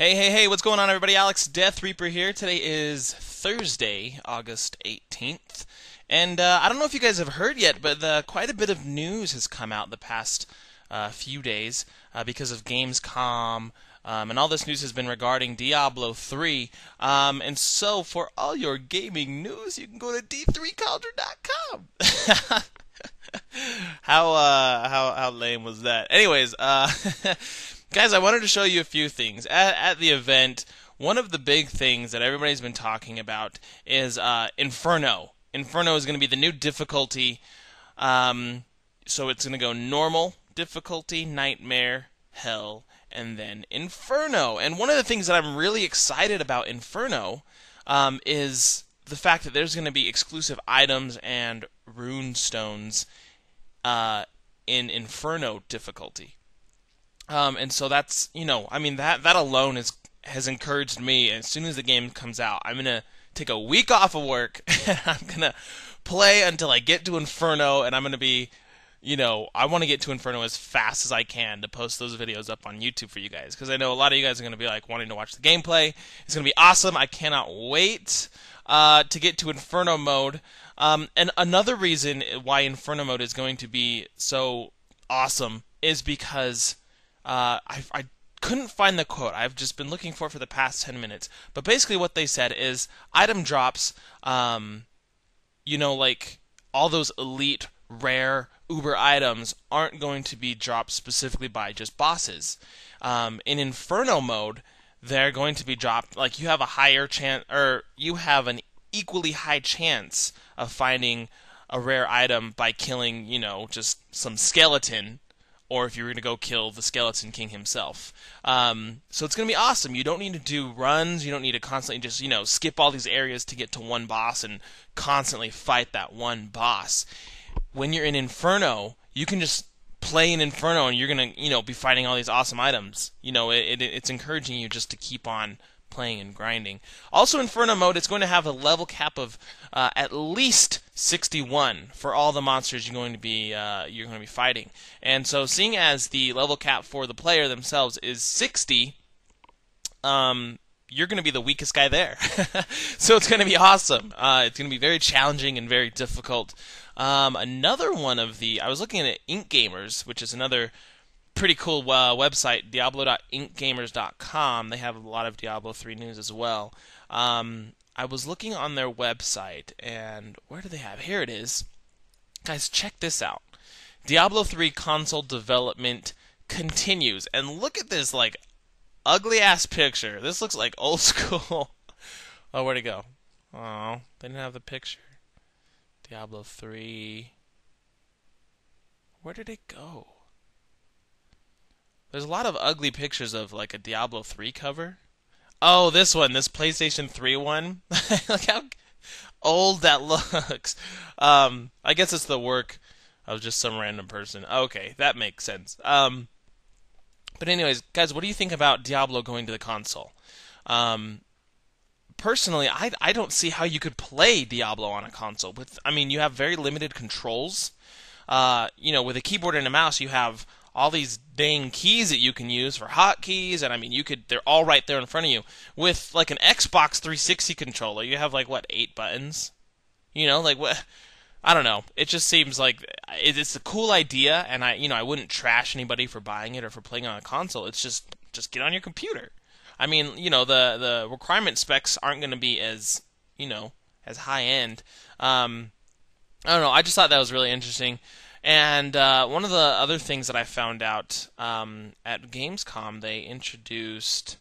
Hey, what's going on, everybody? Alex Death Reaper here. Today is Thursday, August 18th. And I don't know if you guys have heard yet, but quite a bit of news has come out the past few days because of GamesCom. And all this news has been regarding Diablo 3. And so, for all your gaming news, you can go to d3cauldron.com. How lame was that? Anyways, guys, I wanted to show you a few things. At the event, one of the big things that everybody's been talking about is Inferno. Inferno is going to be the new difficulty. So it's going to go normal difficulty, nightmare, hell, and then Inferno. And one of the things that I'm really excited about Inferno is the fact that there's going to be exclusive items and rune stones in Inferno difficulty. And so that's, I mean, that alone has encouraged me. As soon as the game comes out, I'm gonna take a week off of work and I'm gonna play until I get to Inferno, and I'm gonna be, I want to get to Inferno as fast as I can to post those videos up on YouTube for you guys, because I know a lot of you guys are gonna be like wanting to watch the gameplay. It's gonna be awesome. I cannot wait to get to Inferno mode. And another reason why Inferno mode is going to be so awesome is because I couldn't find the quote. I've just been looking for it for the past 10 minutes. But basically what they said is item drops, like all those elite, rare, uber items aren't going to be dropped specifically by just bosses. In Inferno mode, they're going to be dropped, like you have a higher chance, or you have an equally high chance of finding a rare item by killing, just some skeleton, or if you're going to go kill the Skeleton King himself. So it's going to be awesome. You don't need to do runs. You don't need to constantly just, skip all these areas to get to one boss and constantly fight that one boss. When you're in Inferno, you can just play in Inferno and you're going to, be fighting all these awesome items. It's encouraging you just to keep on playing and grinding. Also, Inferno mode, it's going to have a level cap of at least 61 for all the monsters you're going to be fighting. And so, seeing as the level cap for the player themselves is 60, you're going to be the weakest guy there. So it's going to be awesome. It's going to be very challenging and very difficult. Another one of I was looking at Ink Gamers, which is another pretty cool website, diablo.inkgamers.com. They have a lot of Diablo 3 news as well. I was looking on their website, and where do they have? Here it is. Guys, check this out. Diablo 3 console development continues. And look at this, ugly-ass picture. This looks like old school. Oh, where'd it go? Oh, they didn't have the picture. Diablo 3. Where did it go? There's a lot of ugly pictures of, a Diablo 3 cover. Oh, this one. This PlayStation 3 one. Look how old that looks. I guess it's the work of just some random person. Okay, that makes sense. But anyways, guys, what do you think about Diablo going to the console? Personally, I don't see how you could play Diablo on a console. You have very limited controls. With a keyboard and a mouse, you have all these dang keys that you can use for hotkeys, and they're all right there in front of you. With an Xbox 360 controller, you have 8 buttons. What? I don't know. It just seems like it's a cool idea, and I wouldn't trash anybody for buying it or for playing on a console. It's just get on your computer. The requirement specs aren't going to be as high end. I don't know. I just thought that was really interesting. And one of the other things that I found out at Gamescom, they introduced,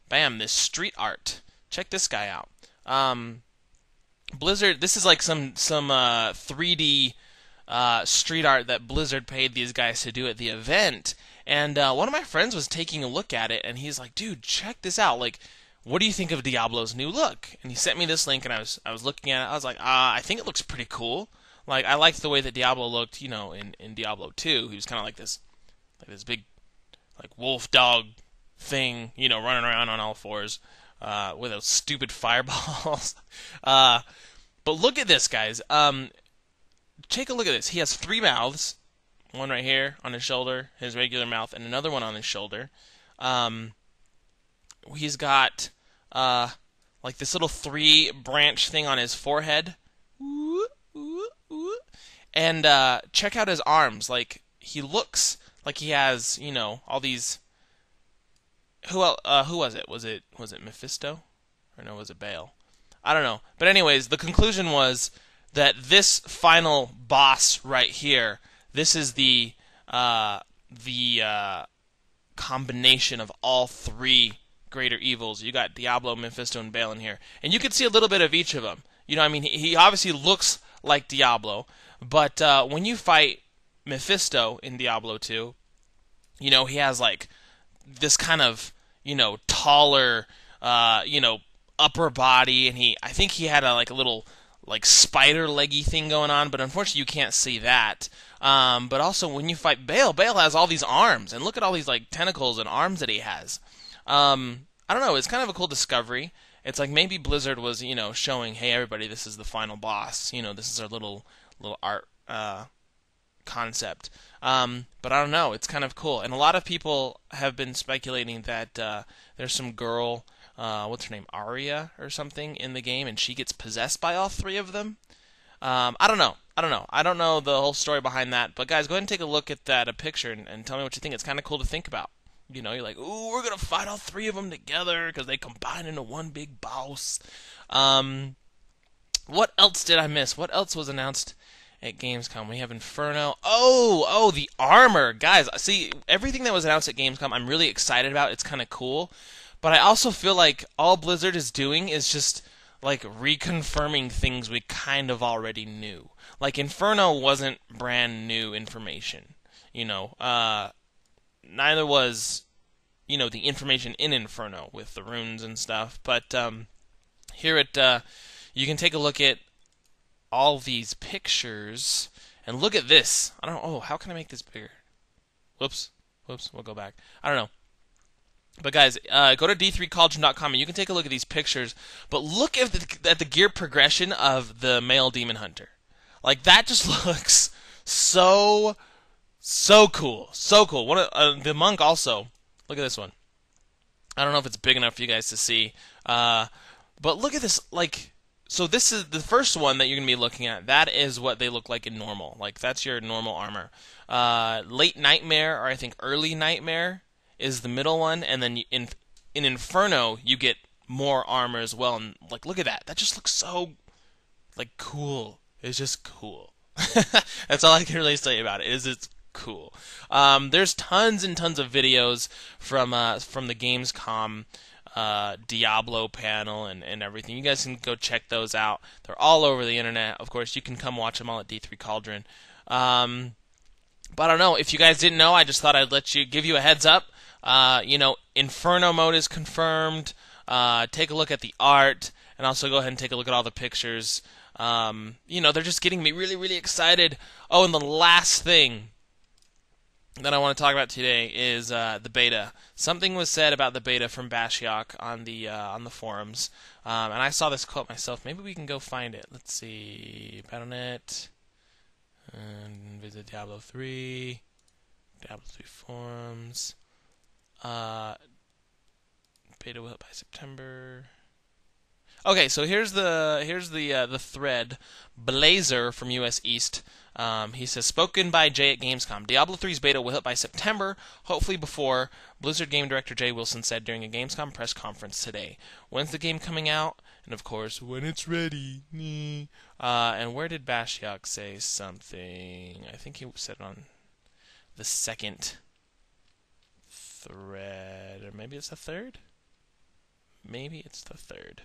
this street art. Check this guy out. Blizzard. This is some 3D street art that Blizzard paid these guys to do at the event. And one of my friends was taking a look at it, and he's like, "Dude, check this out. What do you think of Diablo's new look?" And he sent me this link, and I was looking at it. I was like, I think it looks pretty cool. I liked the way that Diablo looked, in Diablo 2. He was kind of like this big, wolf dog thing, running around on all fours, with those stupid fireballs. But look at this, guys. Take a look at this. He has 3 mouths. One right here on his shoulder, his regular mouth, and another one on his shoulder. he's got like this little 3-branch thing on his forehead. And check out his arms. Like, he looks like he has, all these. Who was it? Was it Mephisto? Or no, was it Baal? I don't know. But anyways, the conclusion was that this final boss right here, this is the combination of all 3 greater evils. You got Diablo, Mephisto, and Baal in here. And you can see a little bit of each of them. He obviously looks like Diablo, but when you fight Mephisto in Diablo 2, he has like this kind of, taller, upper body, and I think he had a little like spider leggy thing going on, but unfortunately you can't see that. But also when you fight Baal has all these arms, and look at all these like tentacles and arms that he has. I don't know, it's kind of a cool discovery. It's like maybe Blizzard was, showing, hey everybody, this is the final boss. This is our little art concept. But I don't know, it's kind of cool. And a lot of people have been speculating that there's some girl, what's her name, Arya or something in the game, and she gets possessed by all 3 of them. I don't know. I don't know the whole story behind that. But guys, go ahead and take a look at that picture and tell me what you think. It's kind of cool to think about. You're like, ooh, we're going to fight all 3 of them together because they combine into one big boss. What else did I miss? What else was announced at GamesCom? We have Inferno. Oh, the armor. Guys, see, everything that was announced at GamesCom I'm really excited about. It's kind of cool. But I also feel like all Blizzard is doing is just like reconfirming things we kind of already knew. Like Inferno wasn't brand new information. Neither was, the information in Inferno with the runes and stuff. But here you can take a look at all these pictures and look at this. I don't know. Oh, how can I make this bigger? Whoops. We'll go back. I don't know. But guys, go to d3cauldron.com and you can take a look at these pictures. But look at the gear progression of the male demon hunter. Like, that just looks so cool. So cool. The monk also. Look at this one. I don't know if it's big enough for you guys to see. But look at this. Like, so this is the first one that you're going to be looking at. That is what they look like in normal. Like, that's your normal armor. Late Nightmare, or I think Early Nightmare, is the middle one. And then in Inferno, you get more armor as well. And, like, look at that. That just looks so, like, cool. It's just cool. That's all I can really say about it. It's cool. There's tons and tons of videos from the Gamescom Diablo panel and everything. You guys can go check those out. They're all over the internet. Of course, you can come watch them all at D3 Cauldron. But I don't know. If you guys didn't know, I just thought I'd give you a heads up. Inferno mode is confirmed. Take a look at the art, and also go ahead and take a look at all the pictures. They're just getting me really, really excited. Oh, and the last thing that I want to talk about today is the beta. Something was said about the beta from Bashiok on the forums, and I saw this quote myself. Maybe we can go find it. Let's see, Battle.net, and visit Diablo 3 forums. Beta will hit by September. Okay, so here's the thread. Blazer from US East. He says, spoken by Jay at Gamescom. Diablo 3's beta will hit by September, hopefully before. Blizzard game director Jay Wilson said during a Gamescom press conference today. When's the game coming out? And of course, when it's ready. And where did Bashiok say something? I think he said it on the second thread. Or maybe it's the third? Maybe it's the third.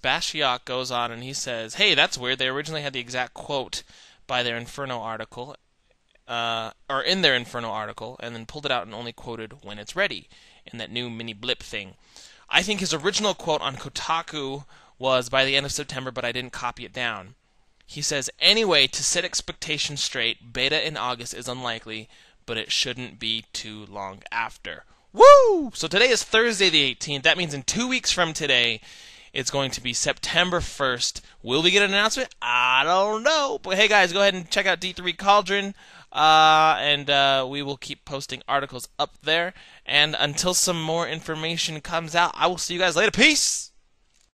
Bashiok goes on and he says, hey, that's weird. They originally had the exact quote by their Inferno article, or in their Inferno article, and then pulled it out and only quoted when it's ready in that new mini blip thing. I think his original quote on Kotaku was by the end of September, but I didn't copy it down. He says, anyway, to set expectations straight, beta in August is unlikely, but it shouldn't be too long after. Woo! So today is Thursday the 18th. That means in 2 weeks from today, it's going to be September 1st. Will we get an announcement? I don't know. But hey, guys, go ahead and check out D3 Cauldron. and we will keep posting articles up there. And until some more information comes out, I will see you guys later. Peace!